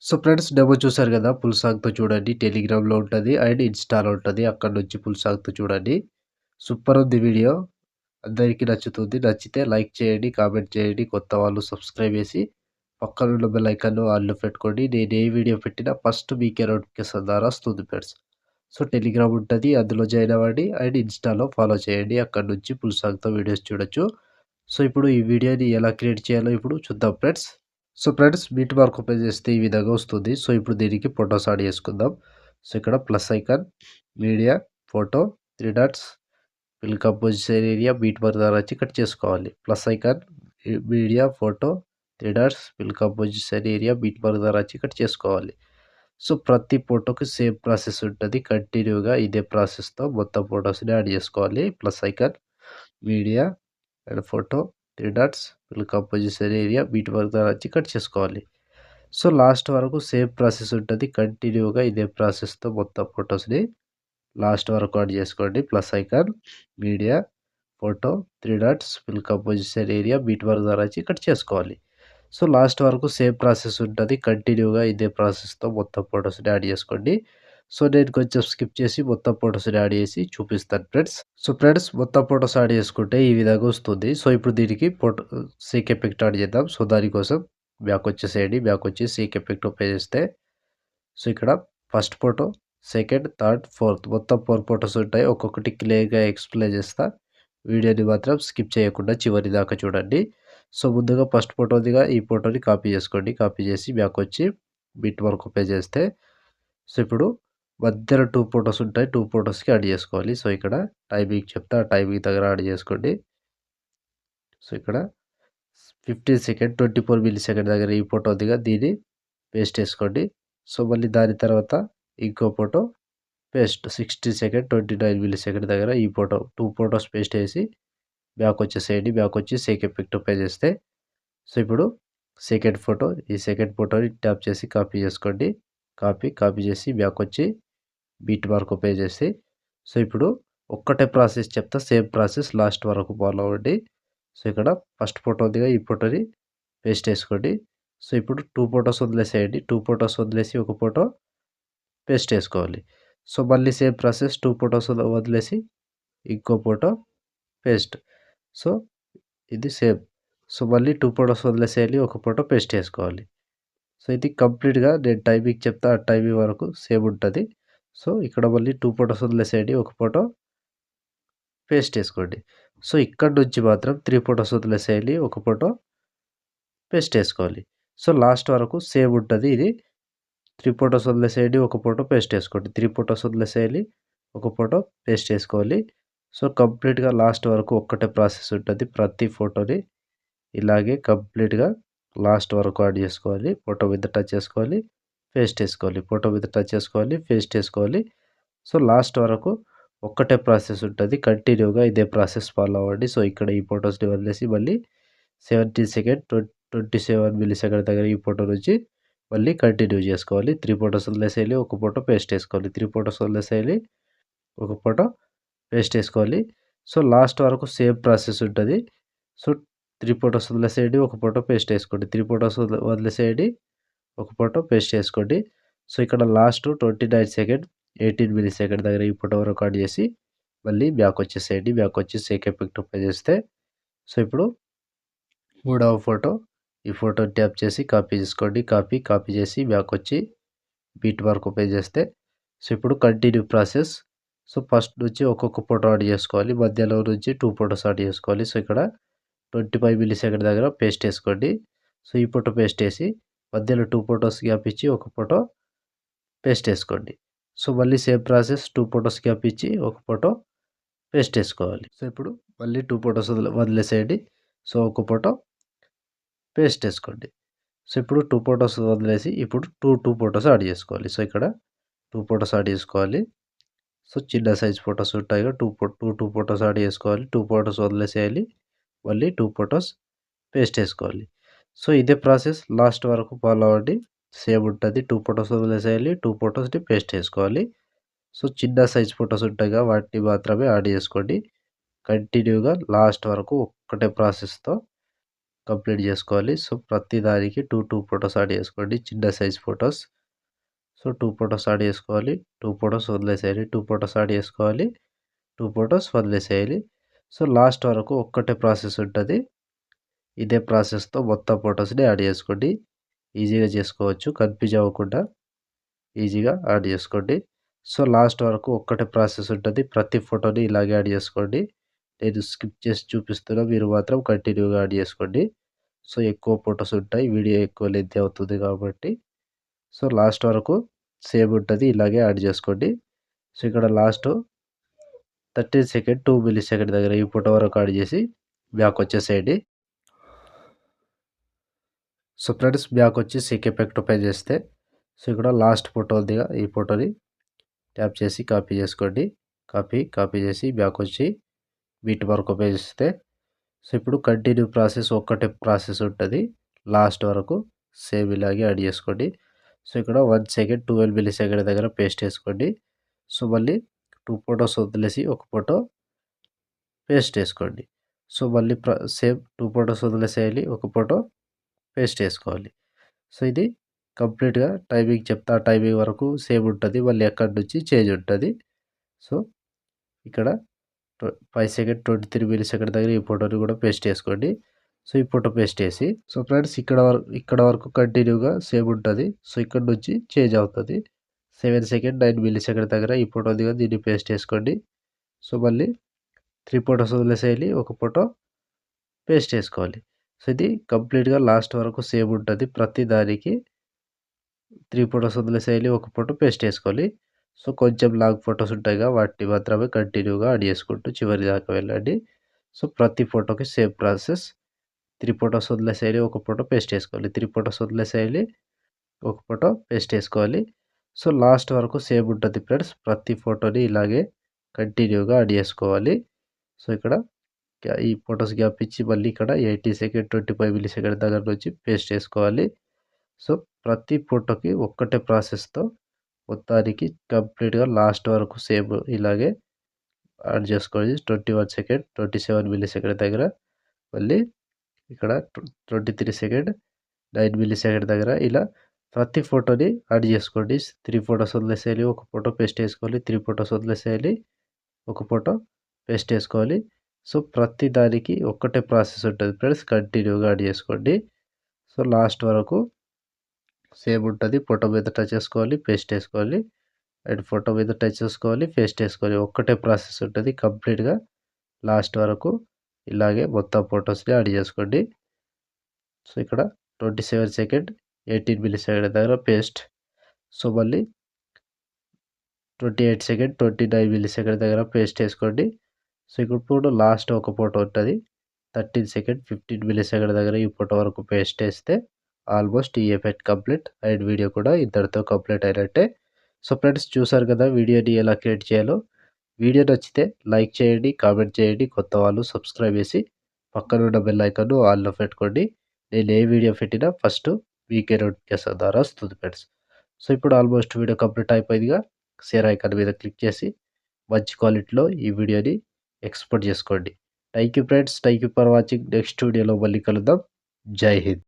So friends demo చూసారు గదా! Full సాంగ్‌తో చూడండి. టెలిగ్రామ్‌లో ఉంటది అండ్ ఇన్‌స్టాలో ఉంటది. అక్కడి నుంచి ఫుల్ సాంగ్‌తో చూడండి. సూపర్ ఉంది వీడియో. అందరికి నచ్చుతుంది. నచ్చితే లైక్ చేయండి, కామెంట్ చేయండి. కొత్త వాళ్ళు సబ్స్క్రైబ్ చేసి పక్కనున్న బెల్ ఐకాన్‌ను ఆల్‌లో పెట్టుకోండి. నేను ఏ వీడియో పెట్టినా ఫస్ట్ మీకే నోటిఫికేషన్ ద్వారా వస్తుంది ఫ్రెండ్స్. సో టెలిగ్రామ్ ఉంటది. అందులో జాయిన్ అవ్వండి అండ్ ఇన్‌స్టాలో ఫాలో చేయండి. అక్కడి నుంచి ఫుల్ సాంగ్‌తో వీడియోస్ చూడొచ్చు. సో ఇప్పుడు ఈ వీడియోని ఎలా క్రియేట్ చేయాలో ఇప్పుడు చూద్దాం friends. So friends beat mark open చేస్తే ఈ విధంగా వస్తుంది. సో ఇప్పుడు దీనికి ఫోటోస్ యాడ్ చేసుకుందాం. సో ఇక్కడ plus icon, media, photo, 3 dots, fill composition area beat mark ద్వారా వచ్చి కట్ చేసుకోవాలి. Plus icon, media, photo, 3 dots, fill composition area beat mark ద్వారా వచ్చి కట్ చేసుకోవాలి. సో ప్రతి ఫోటోకి సేమ్ ప్రాసెస్ ఉంటది. కంటిన్యూగా ఇదే ప్రాసెస్‌తో మొత్తం ఫోటోస్‌ని యాడ్ చేసుకోవాలి. Plus icon, media and photo, 3 dots, fill composition area beat mark ద్వారా వచ్చి కట్ చేసుకోవాలి. సో లాస్ట్ వరకు సేమ్ ప్రాసెస్ ఉంటది. కంటిన్యూగా ఇదే ప్రాసెస్‌తో మొత్తం ఫోటోస్‌ని లాస్ట్ వరకు యాడ్ చేసుకోండి. Plus icon, media, photo, 3 dots, fill composition area beat mark ద్వారా వచ్చి కట్ చేసుకోవాలి. సో లాస్ట్ వరకు సేమ్ ప్రాసెస్ ఉంటది. కంటిన్యూగా ఇదే ప్రాసెస్‌తో మొత్తం ఫోటోస్‌ని యాడ్ చేసుకోండి. సో నేను కొంచెం స్కిప్ చేసి మొత్తం ఫోటోస్‌ని యాడ్ చేసి చూపిస్తాను ఫ్రెండ్స్. సో ఫ్రెండ్స్ మొత్తం ఫోటోస్ యాడ్ చేసుకుంటే ఈ విధంగా వస్తుంది. సో ఇప్పుడు దీనికి సీక్ ఎఫెక్ట్ యాడ్ చేద్దాం. సో దానికోసం బ్యాక్ వచ్చేసేయండి. బ్యాక్ వచ్చి సీక్ ఎఫెక్ట్ ఓపెన్ చేస్తే సో ఇక్కడ first photo, second, third, fourth మొత్తం 4 ఫోటోస్ ఉంటాయి. ఒక్కొక్కటి క్లియర్‌గా ఎక్స్‌ప్లెయిన్ చేస్తా. వీడియోని మాత్రం స్కిప్ చేయకుండా చివరి దాకా చూడండి. సో ముందుగా ఫస్ట్ ఫోటో ఉందిగా ఈ ఫోటోని కాపీ చేసుకోండి. కాపీ చేసి బ్యాక్ వచ్చి బిట్ మార్క్ ఓపెన్ చేస్తే సో ఇప్పుడు మధ్యలో 2 ఫోటోస్ ఉంటాయి. 2 ఫోటోస్‌కి యాడ్ చేసుకోవాలి. సో ఇక్కడ టైమింగ్ చెప్తా. ఆ టైమింగ్ దగ్గర యాడ్ చేసుకోండి. సో ఇక్కడ 15 సెకండ్, 24 మిల్లీ సెకండ్ దగ్గర ఈ ఫోటో ఉందిగా దీన్ని పేస్ట్ చేసుకోండి. సో మళ్ళీ దాని తర్వాత ఇంకో photo paste 60 second, 29 milli second దగ్గర ఈ ఫోటో 2 ఫోటోస్ పేస్ట్ చేసి బ్యాక్ వచ్చేసేయండి. బ్యాక్ వచ్చి సేక్ ఎఫెక్ట్ ఓపెన్ చేస్తే సో ఇప్పుడు సెకండ్ ఫోటో ఈ సెకండ్ ఫోటోని ట్యాప్ చేసి కాపీ చేసుకోండి. కాపీ చేసి బ్యాక్ వచ్చి బీట్ మార్క్ ఓపెన్ చేసి సో ఇప్పుడు ఒక్కటే ప్రాసెస్ చెప్తా. సేమ్ ప్రాసెస్ లాస్ట్ వరకు ఫాలో అవ్వండి. సో ఇక్కడ ఫస్ట్ ఫోటో ఉందిగా ఈ ఫోటోని పేస్ట్ చేసుకోండి. సో ఇప్పుడు 2 ఫోటోస్ వదిలేసేయండి. 2 ఫోటోస్ వదిలేసి ఒక ఫోటో పేస్ట్ చేసుకోవాలి. సో మళ్ళీ సేమ్ ప్రాసెస్ 2 ఫోటోస్ వదిలేసి ఇంకో ఫోటో పేస్ట్. సో ఇది సేమ్. సో మళ్ళీ 2 ఫోటోస్ వదిలేసేయాలి. ఒక ఫోటో పేస్ట్ చేసుకోవాలి. సో ఇది కంప్లీట్‌గా నేను టైమింగ్ చెప్తా. ఆ టైమింగ్ వరకు సేమ్ ఉంటది. సో ఇక్కడ మళ్ళీ 2 ఫోటోస్ వదిలేసేయండి. ఒక ఫోటో పేస్ట్ చేసుకోండి. సో ఇక్కడి నుంచి మాత్రం 3 ఫోటోస్ వదిలేసేయాలి. ఒక ఫోటో పేస్ట్ చేసుకోవాలి. సో లాస్ట్ వరకు సేమ్ ఉంటది ఇది. 3 ఫోటోస్ వదిలేసేయండి. ఒక ఫోటో పేస్ట్ చేసుకోండి. 3 ఫోటోస్ వదిలేసేయాలి. ఒక ఫోటో పేస్ట్ చేసుకోవాలి. సో కంప్లీట్‌గా లాస్ట్ వరకు ఒక్కటే ప్రాసెస్ ఉంటది. ప్రతి ఫోటోని ఇలాగే కంప్లీట్‌గా లాస్ట్ వరకు యాడ్ చేసుకోవాలి. ఫోటో మీద టచ్ చేసుకోవాలి. పేస్ట్ చేసుకోవాలి. ఫోటో మీద టచ్ చేసుకోవాలి. పేస్ట్ చేసుకోవాలి. సో లాస్ట్ వరకు ఒక్కటే ప్రాసెస్ ఉంటది. కంటిన్యూగా ఇదే ప్రాసెస్ ఫాలో అవ్వండి. సో ఇక్కడ ఈ ఫోటోస్‌ని వదిలేసి మళ్ళీ 17 సెకండ్, 27 మిల్లీ సెకండ్ దగ్గర ఈ ఫోటో నుంచి మళ్ళీ కంటిన్యూ చేసుకోవాలి. 3 ఫోటోస్ వదిలేసేయాలి. ఒక ఫోటో పేస్ట్ చేసుకోవాలి. 3 ఫోటోస్ వదిలేసేయాలి. ఒక ఫోటో పేస్ట్ చేసుకోవాలి. సో లాస్ట్ వరకు సేమ్ ప్రాసెస్ ఉంటది. సో 3 ఫోటోస్ వదిలేసేయండి. ఒక ఫోటో పేస్ట్ చేసుకోండి. 3 ఫోటోస్ వదిలేసేయండి. ఒక ఫోటో పేస్ట్ చేసుకోండి. సో ఇక్కడ లాస్ట్ 29 సెకండ్, 18 మిల్లీ సెకండ్ దగ్గర ఈ ఫోటో రికార్డ్ చేసి మళ్ళీ బ్యాక్ వచ్చేసేయండి. బ్యాక్ వచ్చి సేక్ ఎఫెక్ట్ ఓపెన్ చేస్తే సో ఇప్పుడు మూడవ ఫోటో ఈ ఫోటోని ట్యాప్ చేసి కాపీ చేసుకోండి. కాపీ చేసి బ్యాక్ వచ్చి బీట్ మార్క్ ఓపెన్ చేస్తే సో ఇప్పుడు కంటిన్యూ ప్రాసెస్. సో ఫస్ట్ నుంచి ఒక్కొక్క ఫోటో యాడ్ చేసుకోవాలి. మధ్యలో నుంచి 2 ఫోటోస్ యాడ్ చేసుకోవాలి. సో ఇక్కడ 25 మిల్లీ సెకండ్ దగ్గర పేస్ట్ చేసుకోండి. సో ఈ ఫోటో పేస్ట్ చేసి మధ్యలో 2 ఫోటోస్ గ్యాప్ ఇచ్చి ఒక ఫోటో పేస్ట్ చేసుకోండి. సో మళ్ళీ సేమ్ ప్రాసెస్ 2 ఫోటోస్ గ్యాప్ ఇచ్చి ఒక ఫోటో పేస్ట్ చేసుకోవాలి. సో ఇప్పుడు మళ్ళీ 2 ఫోటోస్ వదిలేసేయండి. సో ఒక ఫోటో పేస్ట్ చేసుకోండి. సో ఇప్పుడు 2 ఫోటోస్ వదిలేసి ఇప్పుడు 2 ఫోటోస్ యాడ్ చేసుకోవాలి. సో ఇక్కడ 2 ఫోటోస్ యాడ్ చేసుకోవాలి. సో చిన్న సైజ్ ఫోటోస్ ఉంటాయిగా 2 ఫోటోస్ యాడ్ చేసుకోవాలి. 2 ఫోటోస్ వదిలేసేయాలి. మళ్ళీ 2 ఫోటోస్ పేస్ట్ చేసుకోవాలి. సో ఇదే ప్రాసెస్ లాస్ట్ వరకు ఫాలో అవ్వండి. సేమ్ ఉంటది. 2 ఫోటోస్ వదిలేసేయాలి. 2 ఫోటోస్‌ని పేస్ట్ చేసుకోవాలి. సో చిన్న సైజ్ ఫోటోస్ ఉంటాయిగా వాటిని మాత్రమే యాడ్ చేసుకోండి. కంటిన్యూగా లాస్ట్ వరకు ఒక్కటే ప్రాసెస్‌తో కంప్లీట్ చేసుకోవాలి. సో, ప్రతి దానికి 2 ఫోటోస్ యాడ్ చేసుకోండి. చిన్న size photos. So, 2 photos add చేసుకోవాలి. 2 ఫోటోస్ వదిలేసేయాలి. 2 ఫోటోస్ యాడ్ చేసుకోవాలి. 2 ఫోటోస్ వదిలేసేయాలి. సో, లాస్ట్ వరకు ఒక్కటే ప్రాసెస్ ఉంటది. ఇదే ప్రాసెస్‌తో మొత్తం ఫోటోస్‌ని యాడ్ చేసుకోండి. ఈజీగా చేసుకోవచ్చు. కన్‌ఫ్యూజ్ అవ్వకుండా ఈజీగా యాడ్ చేసుకోండి. సో, లాస్ట్ వరకు ఒక్కటే ప్రాసెస్ ఉంటది. ప్రతి ఫోటోని ఇలాగే యాడ్ చేసుకోండి. నేను స్కిప్ చేసి చూపిస్తున్నా. మీరు మాత్రం కంటిన్యూగా యాడ్ చేసుకోండి. సో, ఎక్కువ ఫోటోస్ ఉంటాయి. వీడియో ఎక్కువ లెంతీ అవుతుంది కాబట్టి. సో, లాస్ట్ వరకు సేమ్ ఉంటది. ఇలాగే యాడ్ చేసుకోండి. సో, ఇక్కడ లాస్ట్ 13 సెకండ్, 2 మిల్లీ సెకండ్ దగ్గర ఈ ఫోటో వరకు యాడ్ చేసి బ్యాక్ వచ్చేసేయండి. సో, ఫ్రెండ్స్ బ్యాకొచ్చి సీక్ ఎఫెక్ట్ ఓపెన్ చేస్తే సో, ఇక్కడ లాస్ట్ ఫోటో ఉందిగా ఈ ఫోటోని ట్యాప్ చేసి కాపీ చేసుకోండి. కాపీ చేసి బ్యాకొచ్చి వీటి వరకు ఓపెన్ చేస్తే సో, ఇప్పుడు కంటిన్యూ ప్రాసెస్ ఒక్కటే ప్రాసెస్ ఉంటది. లాస్ట్ వరకు సేమ్ ఇలాగే యాడ్ చేసుకోండి. సో, ఇక్కడ 1 సెకండ్ 12 మిల్లీ సెకండ్ దగ్గర పేస్ట్ చేసుకోండి. సో, మళ్ళీ 2 ఫోటోస్ వదిలేసి ఒక ఫోటో పేస్ట్ చేసుకోండి. సో, మళ్ళీ సేమ్ 2 ఫోటోస్ వదిలేసేయాలి. ఒక ఫోటో పేస్ట్ చేసుకోవాలి. సో, ఇది కంప్లీట్‌గా టైమింగ్ చెప్తా. ఆ టైమింగ్ వరకు సేమ్ ఉంటది. మళ్ళీ అక్కడి నుంచి చేంజ్ ఉంటది. సో, ఇక్కడ 5 సెకండ్ 23 మిల్లీ సెకండ్ దగ్గర ఈ ఫోటోని కూడా పేస్ట్ చేసుకోండి. సో, ఈ ఫోటో పేస్ట్ చేసి సో, ఫ్రెండ్స్ ఇక్కడ వరకు కంటిన్యూగా సేమ్ ఉంటది. సో, ఇక్కడ నుంచి చేంజ్ అవుతది. 7 సెకండ్ 9 మిల్లీ సెకండ్ దగ్గర ఈ ఫోటో ఉంది కదా! దీన్ని పేస్ట్ చేసుకోండి. సో, మళ్ళీ 3 ఫోటోస్ వదిలేసేయాలి. ఒక ఫోటో పేస్ట్ చేసుకోవాలి. సో, ఇది కంప్లీట్‌గా లాస్ట్ వరకు సేమ్ ఉంటది. ప్రతి దానికి 3 ఫోటోస్ వదిలేసేయాలి. ఒక ఫోటో పేస్ట్ చేసుకోవాలి. సో, కొంచెం లాంగ్ ఫోటోస్ ఉంటాయిగా వాటిని మాత్రమే కంటిన్యూగా యాడ్ చేసుకుంటూ చివరి దాకా వెళ్ళండి. సో, ప్రతి ఫోటోకి సేమ్ ప్రాసెస్. 3 ఫోటోస్ వదిలేసేయాలి. ఒక ఫోటో పేస్ట్ చేసుకోవాలి. 3 ఫోటోస్ వదిలేసేయాలి. ఒక ఫోటో పేస్ట్ చేసుకోవాలి. సో, లాస్ట్ వరకు సేమ్ ఉంటది ఫ్రెండ్స్. ప్రతి ఫోటోని ఇలాగే కంటిన్యూగా యాడ్ చేసుకోవాలి. సో, ఇక్కడ ఈ ఫోటోస్ గ్యాప్ ఇచ్చి మళ్ళీ ఇక్కడ 80 సెకండ్ 25 మిల్లీ సెకండ్ దగ్గర నుంచి పేస్ట్ చేసుకోవాలి. సో, ప్రతి ఫోటోకి ఒక్కటే ప్రాసెస్‌తో మొత్తానికి కంప్లీట్‌గా లాస్ట్ వరకు సేమ్ ఇలాగే యాడ్ చేసుకోవాలి. 21 సెకండ్ 27 మిల్లీ సెకండ్ దగ్గర మళ్ళీ ఇక్కడ 23 సెకండ్ 9 మిల్లీ సెకండ్ దగ్గర ఇలా ప్రతి ఫోటోని యాడ్ చేసుకోండి. 3 ఫోటోస్ వదిలేసేయాలి. ఒక ఫోటో పేస్ట్ చేసుకోవాలి. 3 ఫోటోస్ వదిలేసేయాలి. ఒక ఫోటో పేస్ట్ చేసుకోవాలి. సో, ప్రతి దానికి ఒక్కటే ప్రాసెస్ ఉంటది ఫ్రెండ్స్. కంటిన్యూగా యాడ్ చేసుకోండి. సో, లాస్ట్ వరకు సేమ్ ఉంటది. ఫోటో మీద టచ్ చేసుకోవాలి. పేస్ట్ చేసుకోవాలి. అండ్ ఫోటో మీద టచ్ చేసుకోవాలి. పేస్ట్ చేసుకోవాలి. ఒక్కటే ప్రాసెస్ ఉంటది. కంప్లీట్‌గా లాస్ట్ వరకు ఇలాగే మొత్తం ఫోటోస్‌ని యాడ్ చేసుకోండి. సో, ఇక్కడ 27 సెకండ్ 18 మిల్లీ సెకండ్ దగ్గర పేస్ట్. సో, మళ్ళీ 28 సెకండ్ 29 మిల్లీ సెకండ్ దగ్గర పేస్ట్ చేసుకోండి. సో, ఇప్పుడు లాస్ట్ ఒక ఫోటో ఉంటది. 13 సెకండ్ 15 మిల్లీ సెకండ్ దగ్గర ఈ ఫోటో వరకు పేస్ట్ చేస్తే ఆల్మోస్ట్ ఈ ఎఫెక్ట్ కంప్లీట్ అండ్ వీడియో కూడా ఇంతటితో కంప్లీట్ అయినట్టే. సో, ఫ్రెండ్స్ చూసారు కదా వీడియోని ఎలా క్రియేట్ చేయాలో. వీడియో నచ్చితే లైక్ చేయండి, కామెంట్ చేయండి. కొత్త వాళ్ళు సబ్స్క్రైబ్ చేసి పక్కనున్న బెల్ ఐకాన్‌ను ఆల్‌లో పెట్టుకోండి. నేను ఏ వీడియో పెట్టినా ఫస్ట్ మీకే నోటిఫికేషన్ ద్వారా వస్తుంది ఫ్రెండ్స్. సో, ఇప్పుడు ఆల్మోస్ట్ వీడియో కంప్లీట్ అయిపోయిందిగా. షేర్ ఐకాన్ మీద క్లిక్ చేసి మంచి క్వాలిటీలో ఈ వీడియోని ఎక్స్‌పోర్ట్ చేసుకోండి. Thank you friends. Thank you for watching. Next వీడియోలో మళ్ళీ కలుద్దాం. జై హింద్.